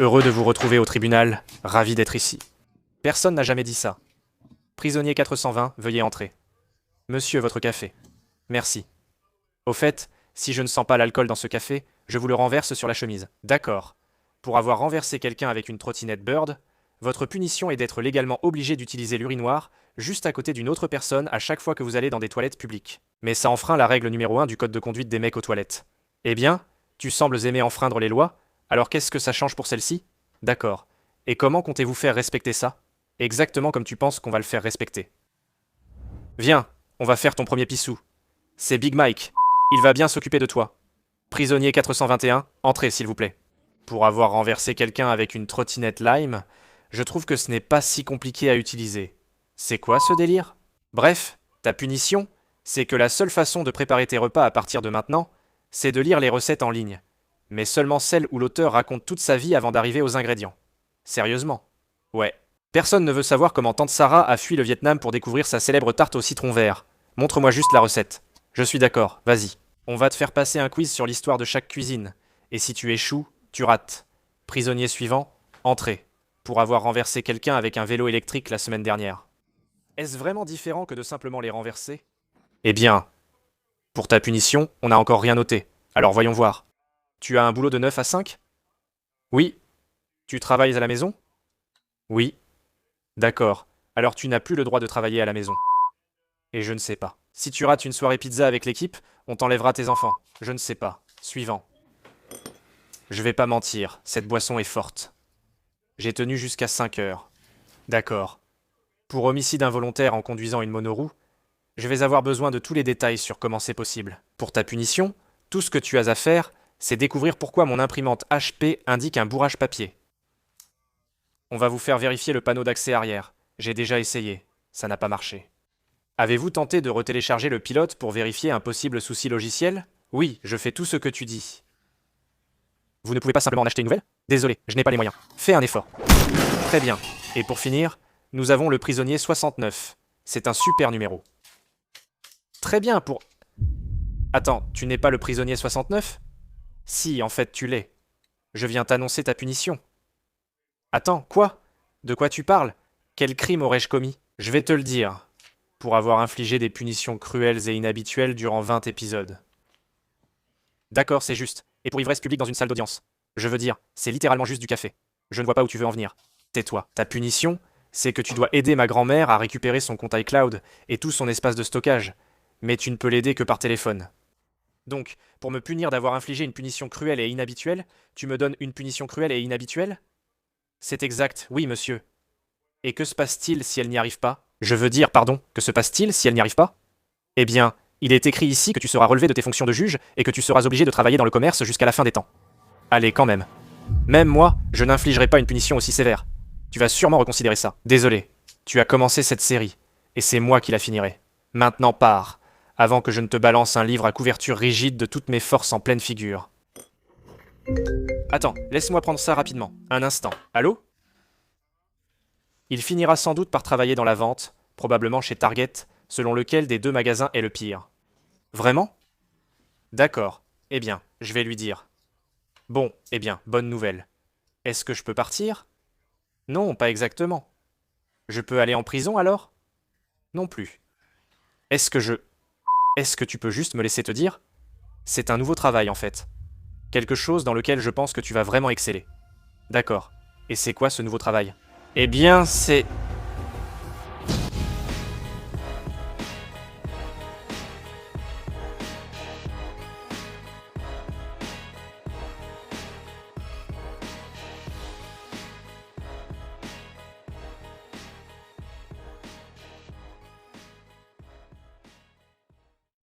Heureux de vous retrouver au tribunal, ravi d'être ici. Personne n'a jamais dit ça. Prisonnier 420, veuillez entrer. Monsieur, votre café. Merci. Au fait, si je ne sens pas l'alcool dans ce café, je vous le renverse sur la chemise. D'accord. Pour avoir renversé quelqu'un avec une trottinette Bird, votre punition est d'être légalement obligé d'utiliser l'urinoir juste à côté d'une autre personne à chaque fois que vous allez dans des toilettes publiques. Mais ça enfreint la règle numéro 1 du code de conduite des mecs aux toilettes. Eh bien, tu sembles aimer enfreindre les lois, alors qu'est-ce que ça change pour celle-ci? D'accord. Et comment comptez-vous faire respecter ça? Exactement comme tu penses qu'on va le faire respecter. Viens, on va faire ton premier pissou. C'est Big Mike. Il va bien s'occuper de toi. Prisonnier 421, entrez s'il vous plaît. Pour avoir renversé quelqu'un avec une trottinette Lime, je trouve que ce n'est pas si compliqué à utiliser. C'est quoi ce délire? Bref, ta punition, c'est que la seule façon de préparer tes repas à partir de maintenant, c'est de lire les recettes en ligne. Mais seulement celles où l'auteur raconte toute sa vie avant d'arriver aux ingrédients. Sérieusement? Ouais. Personne ne veut savoir comment tante Sarah a fui le Vietnam pour découvrir sa célèbre tarte au citron vert. Montre-moi juste la recette. Je suis d'accord, vas-y. On va te faire passer un quiz sur l'histoire de chaque cuisine. Et si tu échoues, tu rates. Prisonnier suivant, entrée. Pour avoir renversé quelqu'un avec un vélo électrique la semaine dernière. Est-ce vraiment différent que de simplement les renverser? Eh bien, pour ta punition, on n'a encore rien noté. Alors voyons voir. Tu as un boulot de 9 à 5? Oui. Tu travailles à la maison? Oui. D'accord. Alors tu n'as plus le droit de travailler à la maison. Et je ne sais pas. Si tu rates une soirée pizza avec l'équipe, on t'enlèvera tes enfants. Je ne sais pas. Suivant. Je vais pas mentir, cette boisson est forte. J'ai tenu jusqu'à 5 heures. D'accord. Pour homicide involontaire en conduisant une monoroue, je vais avoir besoin de tous les détails sur comment c'est possible. Pour ta punition, tout ce que tu as à faire, c'est découvrir pourquoi mon imprimante HP indique un bourrage papier. On va vous faire vérifier le panneau d'accès arrière. J'ai déjà essayé. Ça n'a pas marché. Avez-vous tenté de retélécharger le pilote pour vérifier un possible souci logiciel? Oui, je fais tout ce que tu dis. Vous ne pouvez pas simplement en acheter une nouvelle? Désolé, je n'ai pas les moyens. Fais un effort. Très bien. Et pour finir, nous avons le prisonnier 69. C'est un super numéro. Très bien pour... Attends, tu n'es pas le prisonnier 69? Si, en fait, tu l'es. Je viens t'annoncer ta punition. Attends, quoi? De quoi tu parles? Quel crime aurais-je commis? Je vais te le dire. Pour avoir infligé des punitions cruelles et inhabituelles durant 20 épisodes. D'accord, c'est juste. Et pour ivresse publique dans une salle d'audience. Je veux dire, c'est littéralement juste du café. Je ne vois pas où tu veux en venir. Tais-toi. Ta punition, c'est que tu dois aider ma grand-mère à récupérer son compte iCloud et tout son espace de stockage. Mais tu ne peux l'aider que par téléphone. Donc, pour me punir d'avoir infligé une punition cruelle et inhabituelle, tu me donnes une punition cruelle et inhabituelle? C'est exact, oui, monsieur. Et que se passe-t-il si elle n'y arrive pas? Je veux dire, pardon, que se passe-t-il si elle n'y arrive pas? Eh bien, il est écrit ici que tu seras relevé de tes fonctions de juge et que tu seras obligé de travailler dans le commerce jusqu'à la fin des temps. Allez, quand même. Même moi, je n'infligerai pas une punition aussi sévère. Tu vas sûrement reconsidérer ça. Désolé. Tu as commencé cette série, et c'est moi qui la finirai. Maintenant pars, avant que je ne te balance un livre à couverture rigide de toutes mes forces en pleine figure. Attends, laisse-moi prendre ça rapidement. Un instant. Allô? Il finira sans doute par travailler dans la vente, probablement chez Target, selon lequel des deux magasins est le pire. Vraiment? D'accord. Eh bien, je vais lui dire. Bon, eh bien, bonne nouvelle. Est-ce que je peux partir? Non, pas exactement. Je peux aller en prison alors? Non plus. Est-ce que tu peux juste me laisser te dire? C'est un nouveau travail en fait. Quelque chose dans lequel je pense que tu vas vraiment exceller. D'accord. Et c'est quoi ce nouveau travail? Eh bien, c'est...